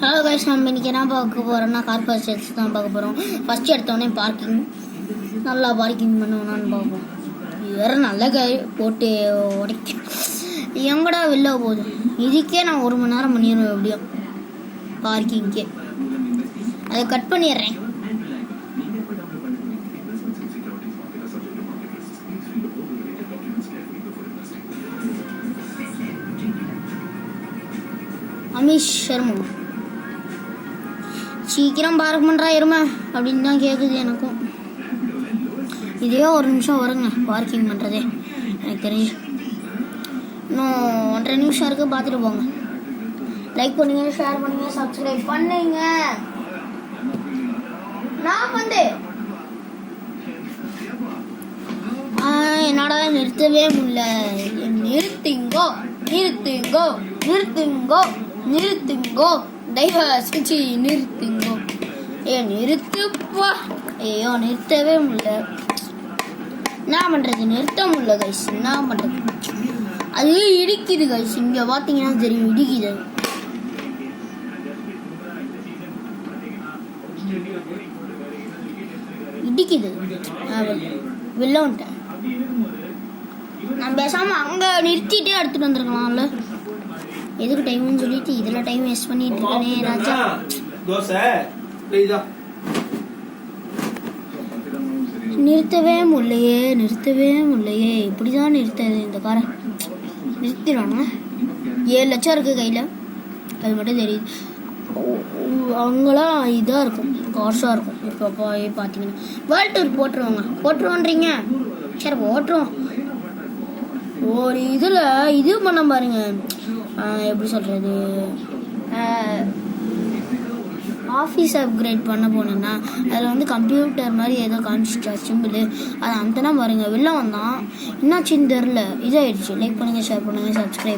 Hello guys, நம்ம இன்றைக்கி என்ன பார்க்க போகிறோம்னா கார் பர்ச்சேஸ் தான் பார்க்க போகிறோம். ஃபஸ்ட்டு எடுத்தோடனே பார்க்கிங் நல்லா பார்க்கிங் பண்ணுவோம்னான்னு பார்ப்போம். இது வேறு நல்ல கை போட்டு உடைக்க எங்கடா வெளில போகுது. இதுக்கே நான் 1 மணி நேரம் பண்ணிடுவேன் எப்படியும் பார்க்கிங்கே. அதை கட் பண்ணிடுறேன். அமிஷ் சர்மா சீக்கிரம் பார்க் பண்ணுறா இருமா அப்படின்னு தான் கேட்குது எனக்கும். இதே 1 நிமிஷம் வருங்க பார்க்கிங் பண்ணுறதே எனக்கு தெரிஞ்சு. இன்னும் 1.5 நிமிஷம் இருக்குது, பார்த்துட்டு போங்க. லைக் பண்ணுங்க, ஷேர் பண்ணுங்க, சப்ஸ்கிரைப் பண்ணுங்க. நான் வந்து என்னடா நிறுத்தவே முடியல. நிறுத்துங்கோ நிறுத்துங்கோ நிறுத்துங்கோ நிறுத்துங்கோ, டைவர்ஸ் நிறுத்துங்கோ. நிறுத்துப்பா. ஐயோ நிறுத்தவே முடியல. என்ன பண்ணுறது, நிறுத்த முடியல கைஸ். என்ன பண்ணுறது, அது இடிக்குது கைஸ். இங்கே பார்த்தீங்கன்னா தெரியும், இடிக்குது. இடிக்குது. வெளில வந்துட்டேன். நான் பேசாமல் அங்கே நிறுத்திட்டே எடுத்துகிட்டு வந்துருக்கலாம்ல. எதுக்கு டைம்னு சொல்லிட்டு இதில் டைம் வேஸ்ட் பண்ணிட்டு இருக்கேனே ராஜா. நிறுத்தவே முடியலையே நிறுத்தவே முடியலையே. இப்படி தான் நிறுத்தது இந்த காரை. நிறுத்திடுவாங்க. 7 லட்சம் இருக்குது கையில், அது மட்டும் தெரியுது. அங்கெல்லாம் இதாக இருக்கும், காசாக இருக்கும். இப்போ போய் பார்த்தீங்கன்னா வேர்ல்டு டூர் போட்டுருவோன்றீங்க. சரி போட்டுருவோம். ஒரு இதில் இது பண்ண பாருங்க, எப்படி சொல்கிறது, ஆஃபீஸ் அப்கிரேட் பண்ண போனேன்னா அதில் வந்து கம்ப்யூட்டர் மாதிரி ஏதோ காமிச்சிச்சா சிம்பிள். அதை அந்தனா பாருங்கள் வெளில வந்தான். என்னாச்சுன்னு தெரில. இதாகிடுச்சு. லைக் பண்ணுங்கள், ஷேர் பண்ணுங்கள், சப்ஸ்கிரைப்